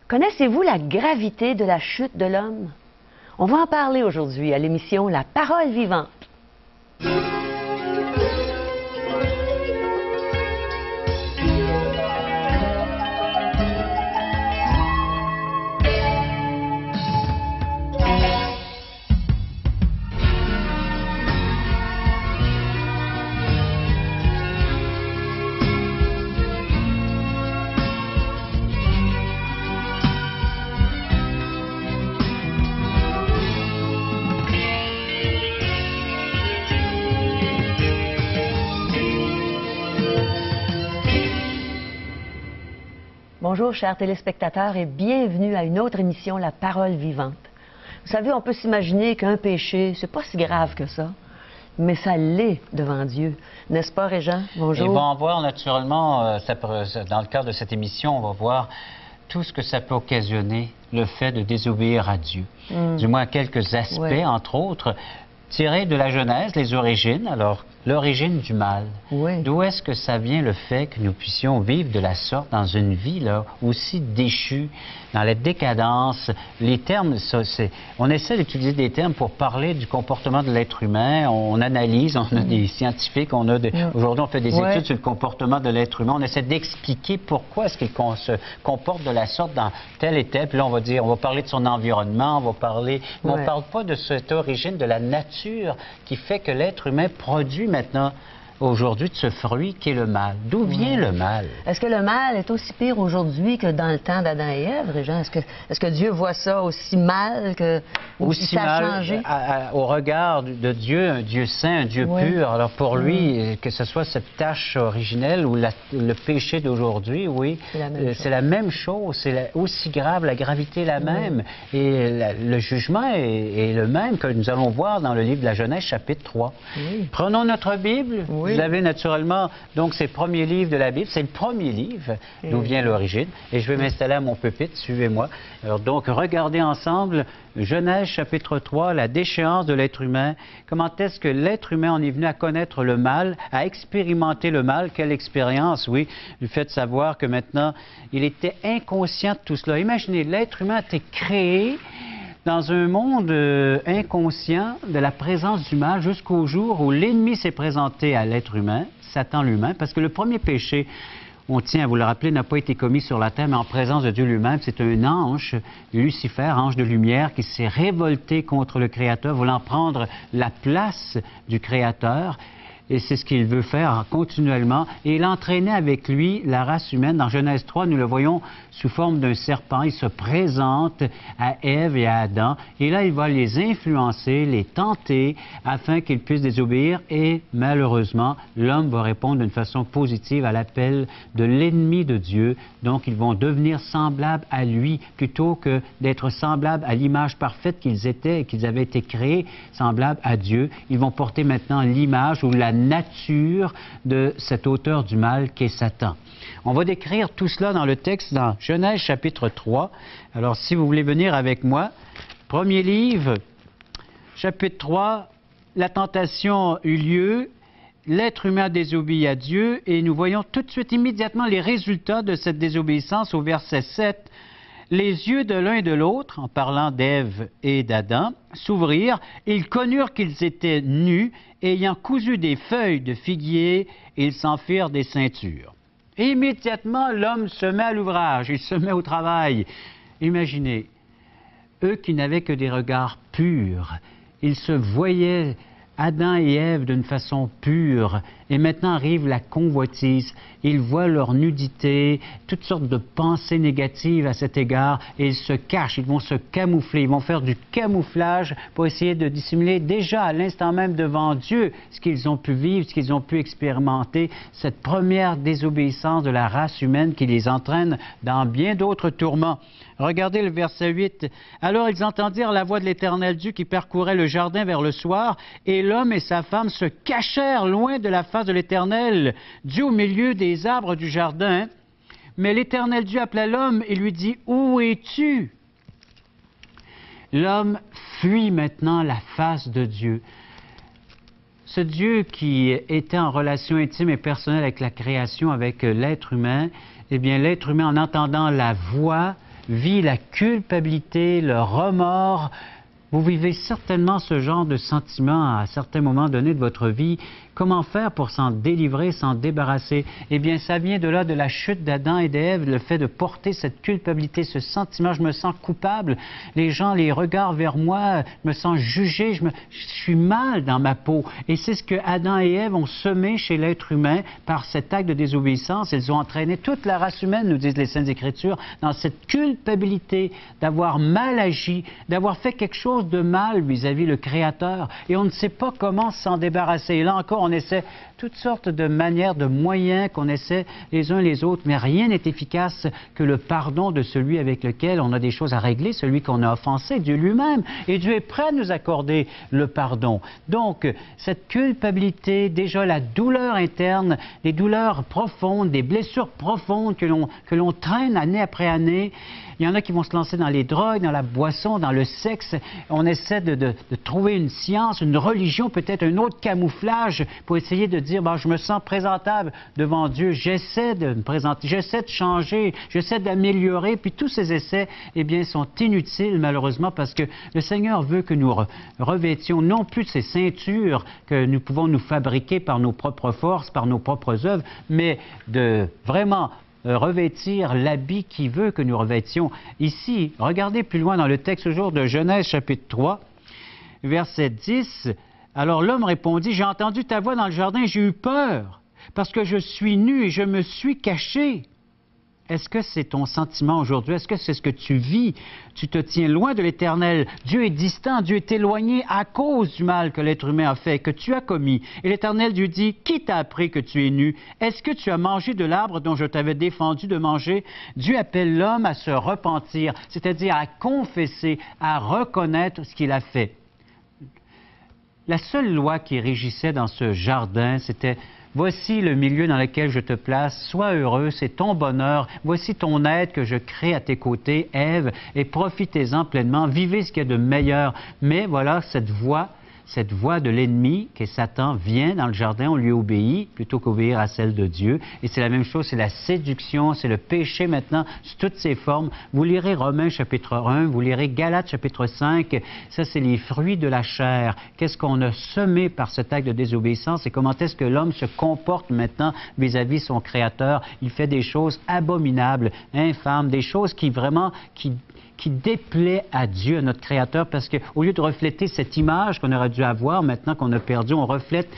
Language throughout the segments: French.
Connaissez-vous la gravité de la chute de l'homme? On va en parler aujourd'hui à l'émission La Parole vivante. Bonjour, chers téléspectateurs, et bienvenue à une autre émission, La Parole vivante. Vous savez, on peut s'imaginer qu'un péché, c'est pas si grave que ça, mais ça l'est devant Dieu. N'est-ce pas, Régent? Bonjour. Et on va en voir naturellement, dans le cadre de cette émission, on va voir tout ce que ça peut occasionner, le fait de désobéir à Dieu. Du moins, quelques aspects, entre autres, tirés de la Genèse, les origines. Alors, l'origine du mal. D'où est-ce que ça vient le fait que nous puissions vivre de la sorte dans une vie là, aussi déchue, dans la décadence? Les termes, on essaie d'utiliser des termes pour parler du comportement de l'être humain. On analyse, on a des scientifiques, aujourd'hui on fait des études sur le comportement de l'être humain. On essaie d'expliquer pourquoi est-ce qu'il se comporte de la sorte dans tel et tel. Puis là, on va parler de son environnement, on va parler... Mais on ne parle pas de cette origine de la nature qui fait que l'être humain produit maintenant, aujourd'hui, de ce fruit qui est le mal. D'où vient le mal? Est-ce que le mal est aussi pire aujourd'hui que dans le temps d'Adam et Ève, Régent? Est-ce que Dieu voit ça aussi mal que... Aussi ça a changé? Au regard de Dieu, un Dieu saint, un Dieu pur. Alors pour lui, que ce soit cette tâche originelle ou le péché d'aujourd'hui, c'est la même chose. C'est aussi grave, la gravité est la même. Et le jugement est le même que nous allons voir dans le livre de la Genèse, chapitre 3. Prenons notre Bible. Vous avez naturellement, donc, ces premiers livres de la Bible. C'est le premier livre d'où vient l'origine. Et je vais m'installer à mon pupitre, suivez-moi. Alors, donc, regardez ensemble Genèse, chapitre 3, la déchéance de l'être humain. Comment est-ce que l'être humain en est venu à connaître le mal, à expérimenter le mal? Quelle expérience, le fait de savoir que maintenant, il était inconscient de tout cela. Imaginez, l'être humain a été créé dans un monde inconscient de la présence du mal jusqu'au jour où l'ennemi s'est présenté à l'être humain, Satan lui-même, parce que le premier péché, on tient à vous le rappeler, n'a pas été commis sur la terre, mais en présence de Dieu lui-même. C'est un ange, Lucifer, ange de lumière, qui s'est révolté contre le Créateur, voulant prendre la place du Créateur. Et c'est ce qu'il veut faire continuellement. Et il entraînait avec lui la race humaine. Dans Genèse 3, nous le voyons sous forme d'un serpent. Il se présente à Ève et à Adam. Et là, il va les influencer, les tenter, afin qu'ils puissent désobéir. Et malheureusement, l'homme va répondre d'une façon positive à l'appel de l'ennemi de Dieu. Donc, ils vont devenir semblables à lui, plutôt que d'être semblables à l'image parfaite qu'ils étaient et qu'ils avaient été créés, semblables à Dieu. Ils vont porter maintenant l'image ou la nature de cet auteur du mal qui est Satan. On va décrire tout cela dans le texte dans Genèse chapitre 3. Alors si vous voulez venir avec moi, premier livre, chapitre 3, la tentation eut lieu, l'être humain a désobéi à Dieu et nous voyons tout de suite immédiatement les résultats de cette désobéissance au verset 7. Les yeux de l'un et de l'autre, en parlant d'Ève et d'Adam, s'ouvrirent, et ils connurent qu'ils étaient nus, ayant cousu des feuilles de figuier, ils s'en firent des ceintures. Et immédiatement, l'homme se met à l'ouvrage, il se met au travail. Imaginez, eux qui n'avaient que des regards purs, ils se voyaient, Adam et Ève, d'une façon pure. Et maintenant arrive la convoitise. Ils voient leur nudité, toutes sortes de pensées négatives à cet égard, et ils se cachent, ils vont se camoufler, ils vont faire du camouflage pour essayer de dissimuler déjà à l'instant même devant Dieu ce qu'ils ont pu vivre, ce qu'ils ont pu expérimenter, cette première désobéissance de la race humaine qui les entraîne dans bien d'autres tourments. Regardez le verset 8. « Alors ils entendirent la voix de l'Éternel Dieu qui parcourait le jardin vers le soir, et l'homme et sa femme se cachèrent loin de la face de l'Éternel, Dieu au milieu des arbres du jardin. Mais l'Éternel Dieu appela l'homme et lui dit, « Où es-tu? » L'homme fuit maintenant la face de Dieu. Ce Dieu qui était en relation intime et personnelle avec la création, avec l'être humain, eh bien l'être humain, en entendant la voix vit la culpabilité, le remords. Vous vivez certainement ce genre de sentiment à certains moments donnés de votre vie. Comment faire pour s'en délivrer, s'en débarrasser? Eh bien, ça vient de là, de la chute d'Adam et d'Ève, le fait de porter cette culpabilité, ce sentiment, je me sens coupable, les gens, les regards vers moi, je me sens jugé, je suis mal dans ma peau. Et c'est ce que Adam et Ève ont semé chez l'être humain par cet acte de désobéissance. Ils ont entraîné toute la race humaine, nous disent les Saintes Écritures, dans cette culpabilité d'avoir mal agi, d'avoir fait quelque chose de mal vis-à-vis le Créateur. Et on ne sait pas comment s'en débarrasser. Et là encore, on essaie toutes sortes de manières, de moyens qu'on essaie les uns les autres, mais rien n'est efficace que le pardon de celui avec lequel on a des choses à régler, celui qu'on a offensé, Dieu lui-même. Et Dieu est prêt à nous accorder le pardon. Donc, cette culpabilité, déjà la douleur interne, des douleurs profondes, des blessures profondes que l'on traîne année après année. Il y en a qui vont se lancer dans les drogues, dans la boisson, dans le sexe. On essaie de trouver une science, une religion, peut-être un autre camouflage pour essayer de dire, je me sens présentable devant Dieu, j'essaie de me présenter, j'essaie de changer, j'essaie d'améliorer, puis tous ces essais, eh bien, sont inutiles malheureusement parce que le Seigneur veut que nous revêtions non plus ces ceintures que nous pouvons nous fabriquer par nos propres forces, par nos propres œuvres, mais de vraiment revêtir l'habit qu'il veut que nous revêtions. Ici, regardez plus loin dans le texte aujourd'hui de Genèse chapitre 3, verset 10. Alors l'homme répondit, « J'ai entendu ta voix dans le jardin, j'ai eu peur, parce que je suis nu et je me suis caché. » Est-ce que c'est ton sentiment aujourd'hui? Est-ce que c'est ce que tu vis? Tu te tiens loin de l'Éternel. Dieu est distant, Dieu est éloigné à cause du mal que l'être humain a fait, que tu as commis. Et l'Éternel lui dit, « Qui t'a appris que tu es nu? Est-ce que tu as mangé de l'arbre dont je t'avais défendu de manger? » Dieu appelle l'homme à se repentir, c'est-à-dire à confesser, à reconnaître ce qu'il a fait. La seule loi qui régissait dans ce jardin, c'était « Voici le milieu dans lequel je te place, sois heureux, c'est ton bonheur, voici ton aide que je crée à tes côtés, Ève, et profitez-en pleinement, vivez ce qu'il y a de meilleur. » Mais voilà, cette voix de l'ennemi, qui est Satan, vient dans le jardin, on lui obéit plutôt qu'obéir à celle de Dieu. Et c'est la même chose, c'est la séduction, c'est le péché maintenant, sous toutes ses formes. Vous lirez Romains chapitre 1, vous lirez Galates chapitre 5, ça c'est les fruits de la chair. Qu'est-ce qu'on a semé par cet acte de désobéissance et comment est-ce que l'homme se comporte maintenant vis-à-vis son Créateur? Il fait des choses abominables, infâmes, des choses qui vraiment, qui déplaît à Dieu, à notre Créateur, parce qu'au lieu de refléter cette image qu'on aurait dû avoir, maintenant qu'on a perdu, on reflète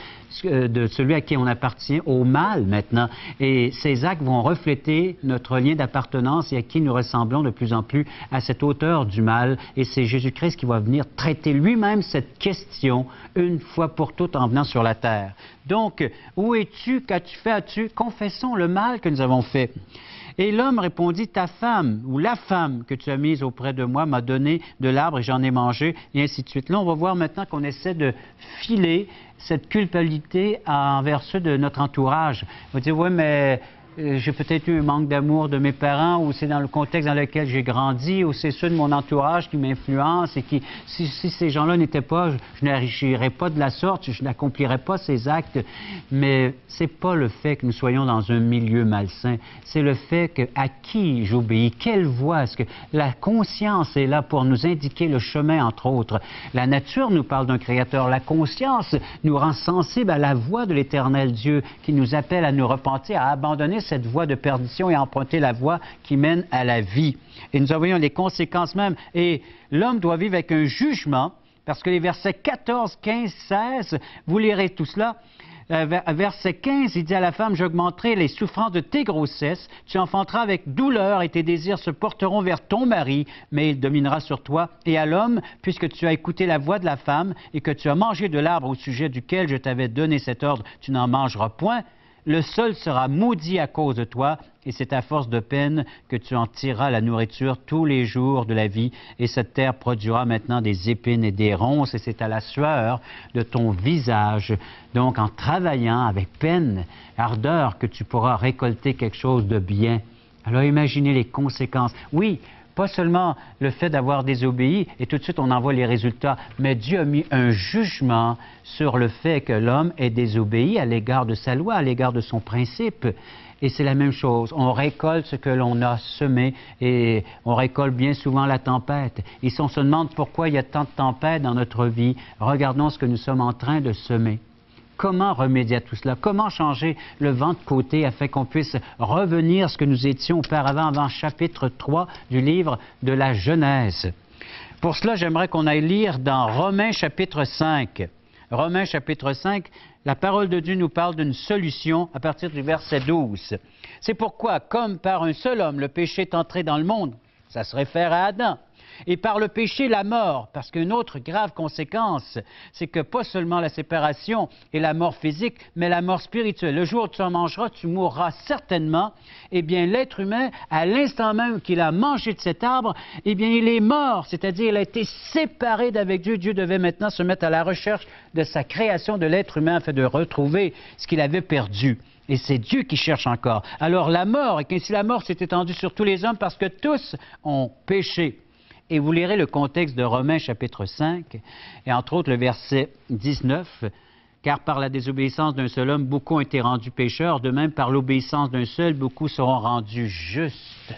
de celui à qui on appartient au mal maintenant. Et ces actes vont refléter notre lien d'appartenance et à qui nous ressemblons de plus en plus à cet auteur du mal. Et c'est Jésus-Christ qui va venir traiter lui-même cette question une fois pour toutes en venant sur la terre. Donc, où es-tu? Qu'as-tu fait? As-tu? Confessons le mal que nous avons fait. Et l'homme répondit, ta femme ou la femme que tu as mise auprès de moi m'a donné de l'arbre et j'en ai mangé, et ainsi de suite. Là, on va voir maintenant qu'on essaie de filer cette culpabilité envers ceux de notre entourage. On va dire, oui, mais j'ai peut-être eu un manque d'amour de mes parents, ou c'est dans le contexte dans lequel j'ai grandi, ou c'est ceux de mon entourage qui m'influencent et qui, si ces gens-là n'étaient pas, je n'agirais pas de la sorte, je n'accomplirais pas ces actes. Mais c'est pas le fait que nous soyons dans un milieu malsain, c'est le fait que à qui j'obéis, quelle voie, est-ce que la conscience est là pour nous indiquer le chemin, entre autres. La nature nous parle d'un Créateur, la conscience nous rend sensibles à la voix de l'Éternel Dieu qui nous appelle à nous repentir, à abandonner cette voie de perdition et emprunter la voie qui mène à la vie. Et nous en voyons les conséquences même. Et l'homme doit vivre avec un jugement, parce que les versets 14, 15, 16, vous lirez tout cela. Verset 15, il dit à la femme, j'augmenterai les souffrances de tes grossesses, tu enfanteras avec douleur et tes désirs se porteront vers ton mari, mais il dominera sur toi. Et à l'homme, puisque tu as écouté la voix de la femme et que tu as mangé de l'arbre au sujet duquel je t'avais donné cet ordre, tu n'en mangeras point. Le sol sera maudit à cause de toi, et c'est à force de peine que tu en tireras la nourriture tous les jours de la vie, et cette terre produira maintenant des épines et des ronces, et c'est à la sueur de ton visage, donc en travaillant avec peine, ardeur, que tu pourras récolter quelque chose de bien. Alors imaginez les conséquences. Oui, pas seulement le fait d'avoir désobéi, et tout de suite on en voit les résultats, mais Dieu a mis un jugement sur le fait que l'homme ait désobéi à l'égard de sa loi, à l'égard de son principe. Et c'est la même chose. On récolte ce que l'on a semé et on récolte bien souvent la tempête. Et si on se demande pourquoi il y a tant de tempêtes dans notre vie, regardons ce que nous sommes en train de semer. Comment remédier à tout cela? Comment changer le vent de côté afin qu'on puisse revenir à ce que nous étions auparavant, avant chapitre 3 du livre de la Genèse? Pour cela, j'aimerais qu'on aille lire dans Romains chapitre 5. Romains chapitre 5, la parole de Dieu nous parle d'une solution à partir du verset 12. C'est pourquoi, comme par un seul homme, le péché est entré dans le monde, ça se réfère à Adam, et par le péché, la mort, parce qu'une autre grave conséquence, c'est que pas seulement la séparation et la mort physique, mais la mort spirituelle. Le jour où tu en mangeras, tu mourras certainement. Eh bien, l'être humain, à l'instant même qu'il a mangé de cet arbre, eh bien, il est mort, c'est-à-dire il a été séparé d'avec Dieu. Dieu devait maintenant se mettre à la recherche de sa création de l'être humain afin de retrouver ce qu'il avait perdu. Et c'est Dieu qui cherche encore. Alors la mort, et qu'ainsi la mort s'est étendue sur tous les hommes parce que tous ont péché. Et vous lirez le contexte de Romains chapitre 5, et entre autres le verset 19, « Car par la désobéissance d'un seul homme, beaucoup ont été rendus pécheurs, de même par l'obéissance d'un seul, beaucoup seront rendus justes. »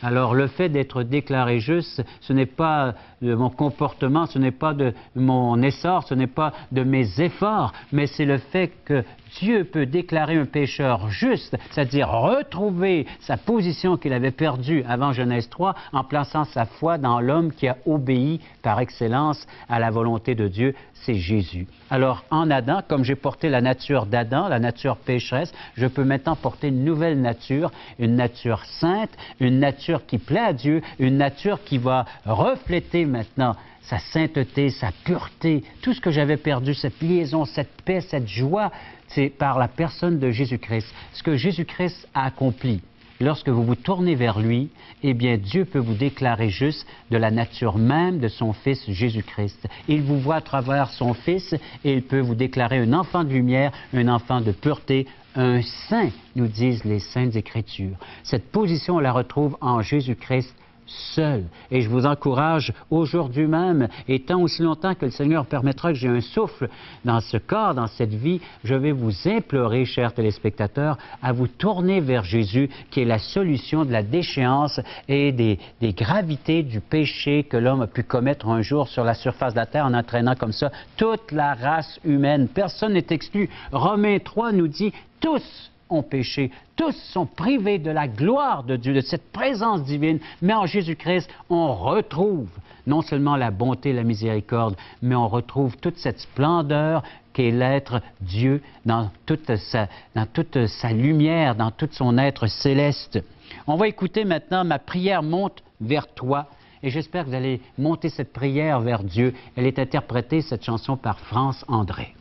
Alors, le fait d'être déclaré juste, ce n'est pas de mon comportement, ce n'est pas de mon essor, ce n'est pas de mes efforts, mais c'est le fait que Dieu peut déclarer un pécheur juste, c'est-à-dire retrouver sa position qu'il avait perdue avant Genèse 3 en plaçant sa foi dans l'homme qui a obéi par excellence à la volonté de Dieu, c'est Jésus. Alors, en Adam, comme j'ai porté la nature d'Adam, la nature pécheresse, je peux maintenant porter une nouvelle nature, une nature sainte, une nature qui plaît à Dieu, une nature qui va refléter maintenant sa sainteté, sa pureté, tout ce que j'avais perdu, cette liaison, cette paix, cette joie, c'est par la personne de Jésus-Christ. Ce que Jésus-Christ a accompli. Lorsque vous vous tournez vers lui, eh bien, Dieu peut vous déclarer juste de la nature même de son Fils Jésus-Christ. Il vous voit à travers son Fils et il peut vous déclarer un enfant de lumière, un enfant de pureté, un saint, nous disent les Saintes Écritures. Cette position, on la retrouve en Jésus-Christ seul. Et je vous encourage aujourd'hui même, et tant aussi longtemps que le Seigneur permettra que j'ai un souffle dans ce corps, dans cette vie, je vais vous implorer, chers téléspectateurs, à vous tourner vers Jésus, qui est la solution de la déchéance et des gravités du péché que l'homme a pu commettre un jour sur la surface de la terre en entraînant comme ça toute la race humaine. Personne n'est exclu. Romains 3 nous dit « tous » ont péché. Tous sont privés de la gloire de Dieu, de cette présence divine. Mais en Jésus-Christ, on retrouve non seulement la bonté et la miséricorde, mais on retrouve toute cette splendeur qu'est l'être Dieu dans toute sa lumière, dans tout son être céleste. On va écouter maintenant « Ma prière monte vers toi ». Et j'espère que vous allez monter cette prière vers Dieu. Elle est interprétée, cette chanson, par France André.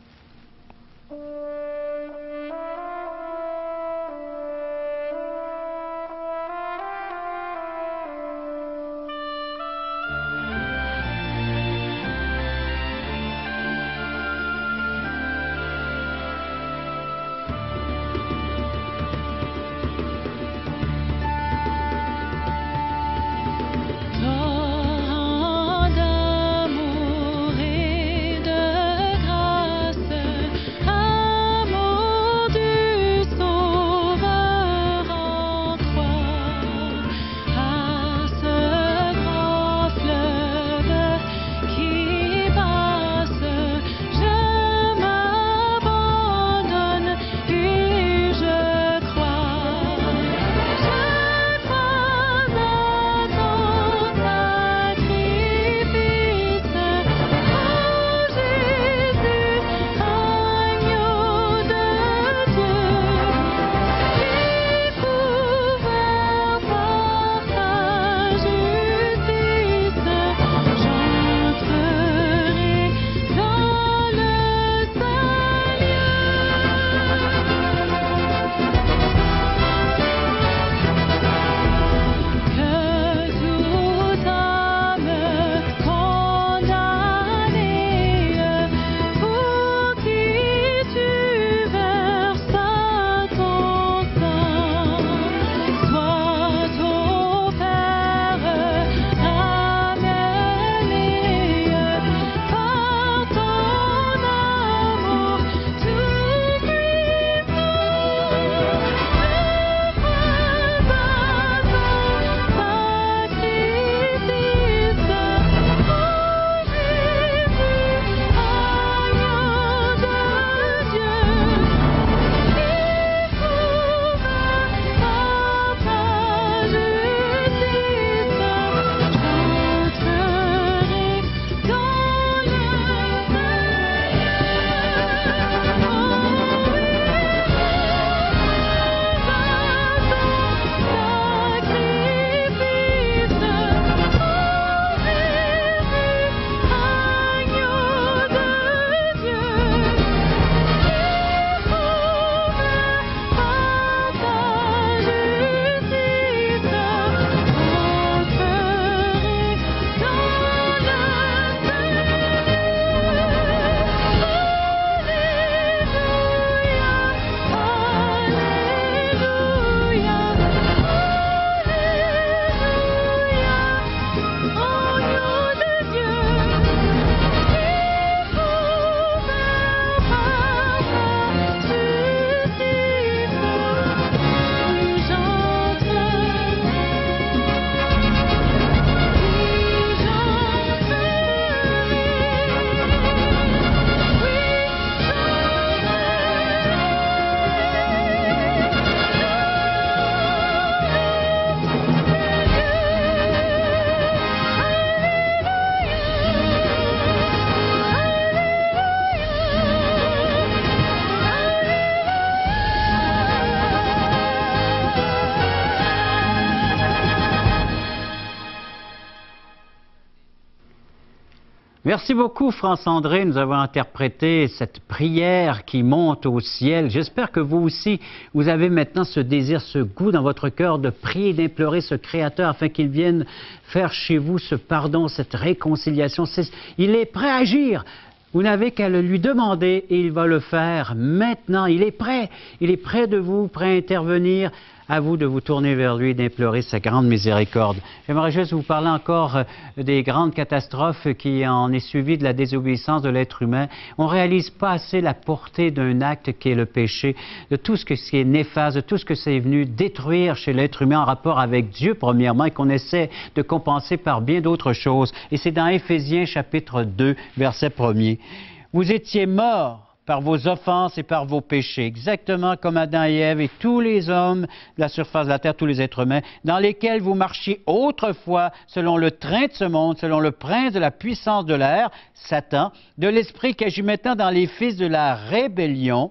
Tant d'amour et de grâce Merci beaucoup, France-André. Nous avons interprété cette prière qui monte au ciel. J'espère que vous aussi, vous avez maintenant ce désir, ce goût dans votre cœur de prier, d'implorer ce Créateur afin qu'il vienne faire chez vous ce pardon, cette réconciliation. Il est prêt à agir. Vous n'avez qu'à le lui demander et il va le faire maintenant. Il est prêt de vous, prêt à intervenir. À vous de vous tourner vers lui et d'implorer sa grande miséricorde. J'aimerais juste vous parler encore des grandes catastrophes qui en est suivi de la désobéissance de l'être humain. On ne réalise pas assez la portée d'un acte qui est le péché, de tout ce qui est néfaste, de tout ce que c'est venu détruire chez l'être humain en rapport avec Dieu, premièrement, et qu'on essaie de compenser par bien d'autres choses. Et c'est dans Éphésiens chapitre 2, verset 1er. Vous étiez morts par vos offenses et par vos péchés, exactement comme Adam et Ève et tous les hommes de la surface de la terre, tous les êtres humains, dans lesquels vous marchiez autrefois selon le train de ce monde, selon le prince de la puissance de l'air, Satan, de l'esprit qui agit maintenant dans les fils de la rébellion.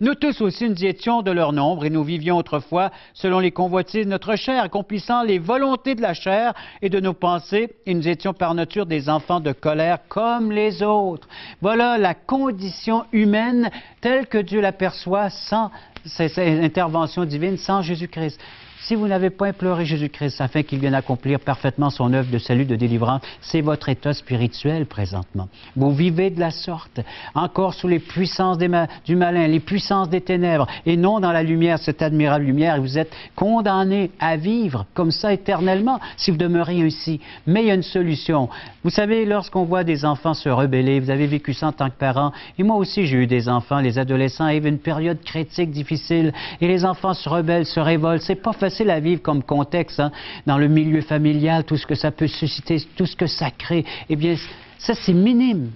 Nous tous aussi, nous étions de leur nombre et nous vivions autrefois selon les convoitises de notre chair, accomplissant les volontés de la chair et de nos pensées, et nous étions par nature des enfants de colère comme les autres. Voilà la condition humaine telle que Dieu l'aperçoit sans cette intervention divine, sans Jésus-Christ. Si vous n'avez pas imploré Jésus-Christ afin qu'il vienne accomplir parfaitement son œuvre de salut, de délivrance, c'est votre état spirituel présentement. Vous vivez de la sorte, encore sous les puissances du malin, les puissances des ténèbres, et non dans la lumière, cette admirable lumière. Et vous êtes condamnés à vivre comme ça éternellement si vous demeurez ainsi. Mais il y a une solution. Vous savez, lorsqu'on voit des enfants se rebeller, vous avez vécu ça en tant que parent, et moi aussi j'ai eu des enfants, les adolescents arrivent une période critique, difficile, et les enfants se rebellent, se révoltent. C'est pas facile à vivre comme contexte, hein, dans le milieu familial, tout ce que ça peut susciter, tout ce que ça crée. Eh bien, ça c'est minime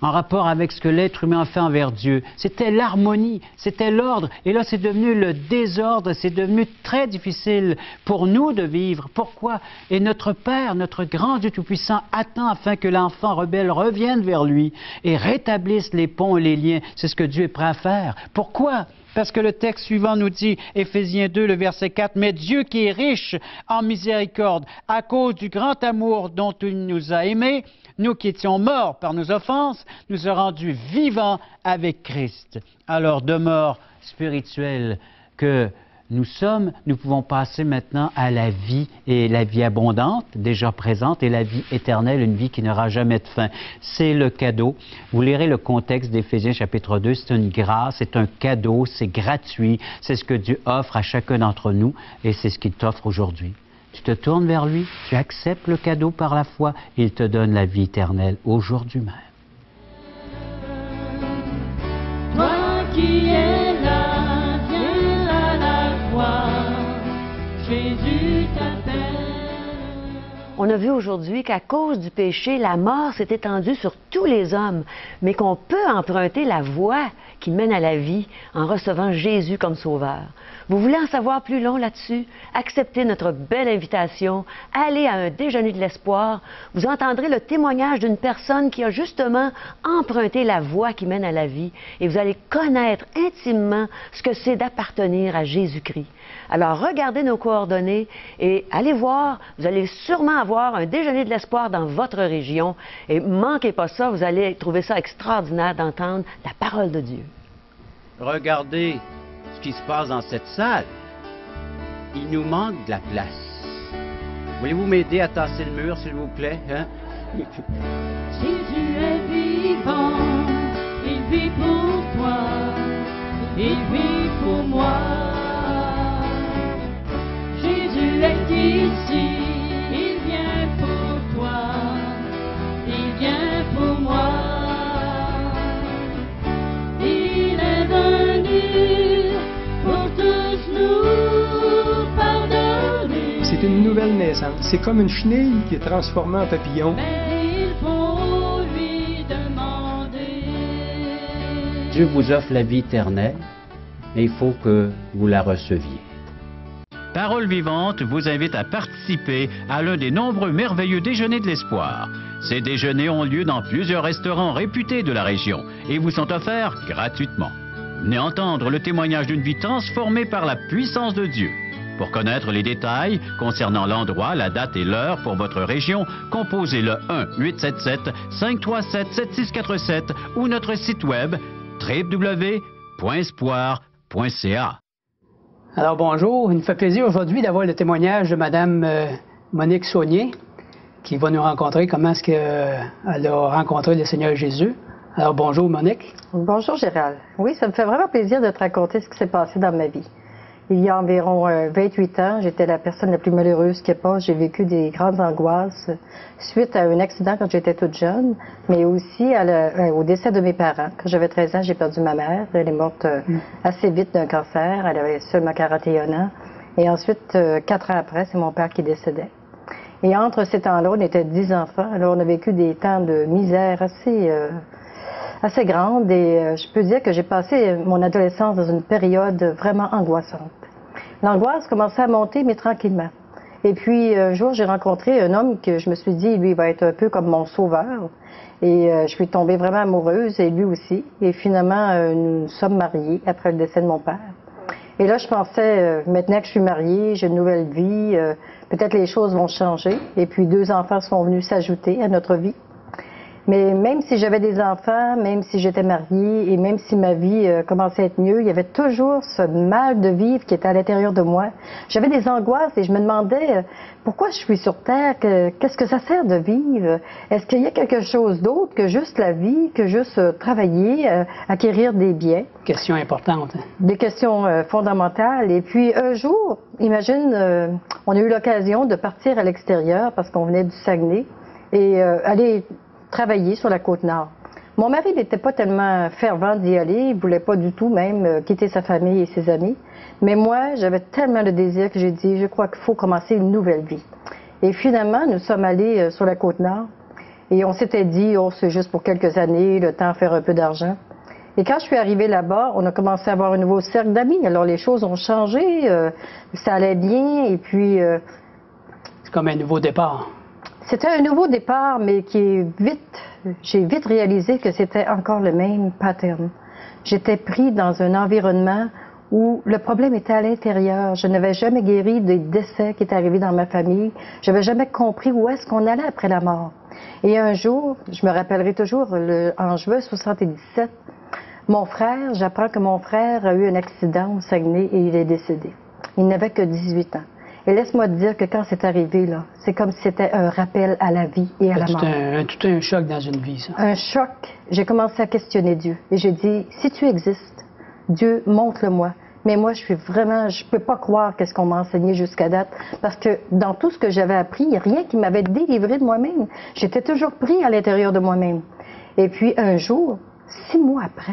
en rapport avec ce que l'être humain a fait envers Dieu. C'était l'harmonie, c'était l'ordre, et là c'est devenu le désordre, c'est devenu très difficile pour nous de vivre. Pourquoi? Et notre Père, notre grand Dieu Tout-Puissant, attend afin que l'enfant rebelle revienne vers lui et rétablisse les ponts et les liens. C'est ce que Dieu est prêt à faire. Pourquoi? Parce que le texte suivant nous dit, Éphésiens 2, le verset 4, « Mais Dieu qui est riche en miséricorde, à cause du grand amour dont il nous a aimés, nous qui étions morts par nos offenses, nous a rendus vivants avec Christ. » Alors, de mort spirituelle que nous sommes, nous pouvons passer maintenant à la vie, et la vie abondante, déjà présente, et la vie éternelle, une vie qui n'aura jamais de fin. C'est le cadeau. Vous lirez le contexte d'Éphésiens chapitre 2, c'est une grâce, c'est un cadeau, c'est gratuit, c'est ce que Dieu offre à chacun d'entre nous, et c'est ce qu'il t'offre aujourd'hui. Tu te tournes vers lui, tu acceptes le cadeau par la foi, et il te donne la vie éternelle aujourd'hui même. Toi qui es là, Jésus t'appelle. On a vu aujourd'hui qu'à cause du péché, la mort s'est étendue sur tous les hommes, mais qu'on peut emprunter la voie qui mène à la vie en recevant Jésus comme sauveur. Vous voulez en savoir plus long là-dessus? Acceptez notre belle invitation, allez à un déjeuner de l'espoir. Vous entendrez le témoignage d'une personne qui a justement emprunté la voie qui mène à la vie et vous allez connaître intimement ce que c'est d'appartenir à Jésus-Christ. Alors regardez nos coordonnées et allez voir, vous allez sûrement avoir un déjeuner de l'espoir dans votre région et manquez pas ça, vous allez trouver ça extraordinaire d'entendre la parole de Dieu. Regardez ce qui se passe dans cette salle. Il nous manque de la place. Voulez-vous m'aider à tasser le mur, s'il vous plaît? Hein? Jésus est vivant, il vit pour toi, il vit pour moi. Jésus est ici, il vient pour toi, il vient pour moi. Il est venu pour tous nous pardonner. C'est une nouvelle naissance. C'est comme une chenille qui est transformée en papillon. Mais il faut lui demander. Dieu vous offre la vie éternelle, mais il faut que vous la receviez. Parole Vivante vous invite à participer à l'un des nombreux merveilleux déjeuners de l'espoir. Ces déjeuners ont lieu dans plusieurs restaurants réputés de la région et vous sont offerts gratuitement. Venez entendre le témoignage d'une vie transformée par la puissance de Dieu. Pour connaître les détails concernant l'endroit, la date et l'heure pour votre région, composez le 1-877-537-7647 ou notre site web www.espoir.ca. Alors bonjour, il nous fait plaisir aujourd'hui d'avoir le témoignage de Mme Monique Saunier, qui va nous rencontrer comment est-ce qu'elle a rencontré le Seigneur Jésus. Alors bonjour Monique. Bonjour Gérald. Oui, ça me fait vraiment plaisir de te raconter ce qui s'est passé dans ma vie. Il y a environ 28 ans, j'étais la personne la plus malheureuse qui passe. J'ai vécu des grandes angoisses suite à un accident quand j'étais toute jeune, mais aussi au décès de mes parents. Quand j'avais 13 ans, j'ai perdu ma mère. Elle est morte assez vite d'un cancer. Elle avait seulement 41 ans. Et ensuite, 4 ans après, c'est mon père qui décédait. Et entre ces temps-là, on était 10 enfants. Alors, on a vécu des temps de misère assez grande et je peux dire que j'ai passé mon adolescence dans une période vraiment angoissante. L'angoisse commençait à monter, mais tranquillement. Et puis, un jour, j'ai rencontré un homme que je me suis dit, lui, il va être un peu comme mon sauveur. Et je suis tombée vraiment amoureuse, et lui aussi. Et finalement, nous sommes mariés après le décès de mon père. Et là, je pensais, maintenant que je suis mariée, j'ai une nouvelle vie, peut-être les choses vont changer. Et puis, 2 enfants sont venus s'ajouter à notre vie. Mais même si j'avais des enfants, même si j'étais mariée et même si ma vie commençait à être mieux, il y avait toujours ce mal de vivre qui était à l'intérieur de moi. J'avais des angoisses et je me demandais pourquoi je suis sur Terre, qu'est-ce que ça sert de vivre? Est-ce qu'il y a quelque chose d'autre que juste la vie, que juste travailler, acquérir des biens? Question importante. Des questions fondamentales. Et puis un jour, imagine, on a eu l'occasion de partir à l'extérieur parce qu'on venait du Saguenay et aller travailler sur la Côte-Nord. Mon mari n'était pas tellement fervent d'y aller, il ne voulait pas du tout même quitter sa famille et ses amis. Mais moi, j'avais tellement le désir que j'ai dit, je crois qu'il faut commencer une nouvelle vie. Et finalement, nous sommes allés sur la Côte-Nord et on s'était dit, oh, c'est juste pour quelques années, le temps de faire un peu d'argent. Et quand je suis arrivée là-bas, on a commencé à avoir un nouveau cercle d'amis. Alors les choses ont changé, ça allait bien et puis... C'est comme un nouveau départ. C'était un nouveau départ, mais j'ai vite réalisé que c'était encore le même pattern. J'étais pris dans un environnement où le problème était à l'intérieur. Je n'avais jamais guéri des décès qui étaient arrivés dans ma famille. Je n'avais jamais compris où est-ce qu'on allait après la mort. Et un jour, je me rappellerai toujours, en juin 77, j'apprends que mon frère a eu un accident au Saguenay et il est décédé. Il n'avait que 18 ans. Et laisse-moi te dire que quand c'est arrivé, là, c'est comme si c'était un rappel à la vie et à la mort. Tout un choc dans une vie, ça. Un choc. J'ai commencé à questionner Dieu. Et j'ai dit, si tu existes, Dieu, montre-le-moi. Mais moi, je peux pas croire qu'est-ce qu'on m'a enseigné jusqu'à date. Parce que dans tout ce que j'avais appris, il n'y a rien qui m'avait délivré de moi-même. J'étais toujours pris à l'intérieur de moi-même. Et puis, un jour, 6 mois après,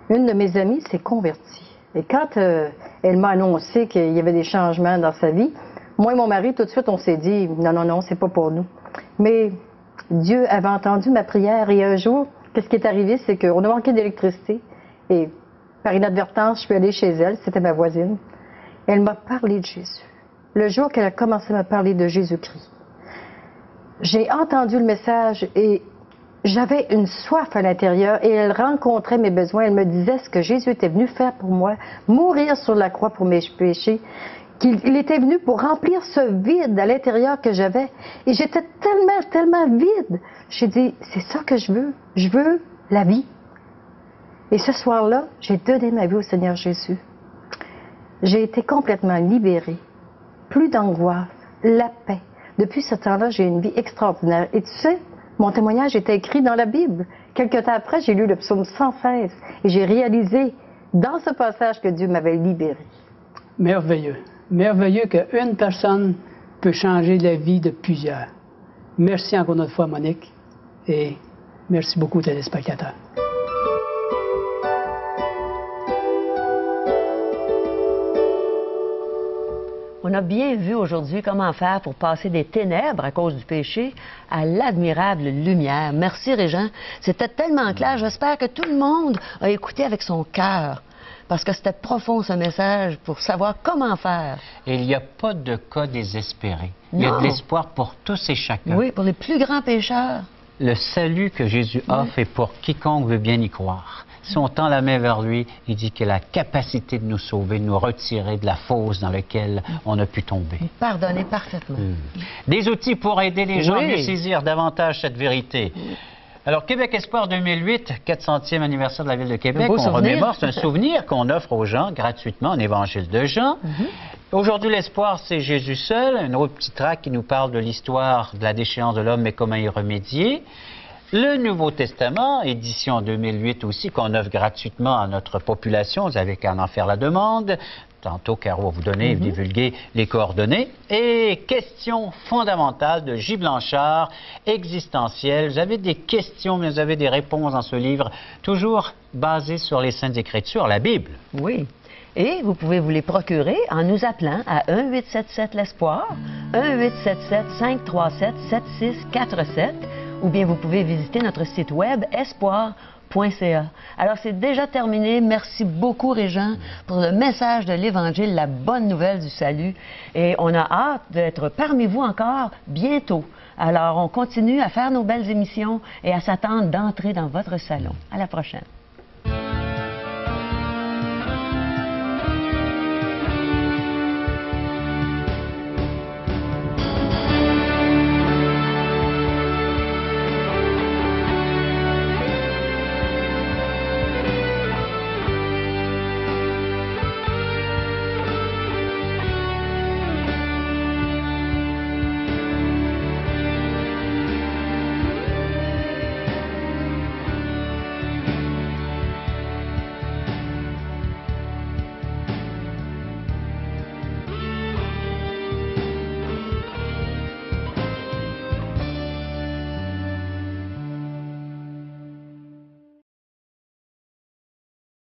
une de mes amies s'est convertie. Et quand elle m'a annoncé qu'il y avait des changements dans sa vie, moi et mon mari, tout de suite, on s'est dit, non, c'est pas pour nous. Mais Dieu avait entendu ma prière et un jour, qu'est-ce qui est arrivé, c'est qu'on a manqué d'électricité. Et par inadvertance, je suis allée chez elle, c'était ma voisine. Elle m'a parlé de Jésus. Le jour qu'elle a commencé à me parler de Jésus-Christ, j'ai entendu le message et j'avais une soif à l'intérieur et elle rencontrait mes besoins. Elle me disait ce que Jésus était venu faire pour moi, mourir sur la croix pour mes péchés, qu'il était venu pour remplir ce vide à l'intérieur que j'avais. Et j'étais tellement vide. J'ai dit, c'est ça que je veux la vie. Et ce soir-là, j'ai donné ma vie au Seigneur Jésus. J'ai été complètement libérée, plus d'angoisse, la paix. Depuis ce temps-là, j'ai une vie extraordinaire. Et tu sais, mon témoignage était écrit dans la Bible. Quelque temps après, j'ai lu le psaume 116 et j'ai réalisé dans ce passage que Dieu m'avait libéré. Merveilleux. Merveilleux qu'une personne peut changer la vie de plusieurs. Merci encore une fois, Monique, et merci beaucoup, téléspectateurs. On a bien vu aujourd'hui comment faire pour passer des ténèbres à cause du péché à l'admirable lumière. Merci, Régent. C'était tellement clair. J'espère que tout le monde a écouté avec son cœur. Parce que c'était profond, ce message, pour savoir comment faire. Et il n'y a pas de cas désespéré. Il y a de l'espoir pour tous et chacun. Oui, pour les plus grands pécheurs. Le salut que Jésus offre est pour quiconque veut bien y croire. Si on tend la main vers lui, il dit qu'il a la capacité de nous sauver, de nous retirer de la fosse dans laquelle on a pu tomber. Pardonner parfaitement. Des outils pour aider les gens à Oui. mieux saisir davantage cette vérité. Alors, Québec Espoir 2008, 400e anniversaire de la Ville de Québec, beau on souvenir. remémore, c'est un souvenir qu'on offre aux gens gratuitement en Évangile de Jean. Aujourd'hui, l'espoir, c'est Jésus seul, un autre petit tract qui nous parle de l'histoire de la déchéance de l'homme et comment y remédier. Le Nouveau Testament, édition 2008 aussi, qu'on offre gratuitement à notre population, vous avez qu'à en faire la demande. Tantôt, Caro va vous donner et divulguer les coordonnées. Et question fondamentale de J. Blanchard, existentielle. Vous avez des questions, mais vous avez des réponses dans ce livre, toujours basées sur les Saintes Écritures, la Bible. Oui. Et vous pouvez vous les procurer en nous appelant à 1-877-L'Espoir, 1-877-537-7647, ou bien vous pouvez visiter notre site web espoir.ca. Alors, c'est déjà terminé. Merci beaucoup, Régent, pour le message de l'Évangile, la bonne nouvelle du salut. Et on a hâte d'être parmi vous encore bientôt. Alors, on continue à faire nos belles émissions et à s'attendre d'entrer dans votre salon. À la prochaine.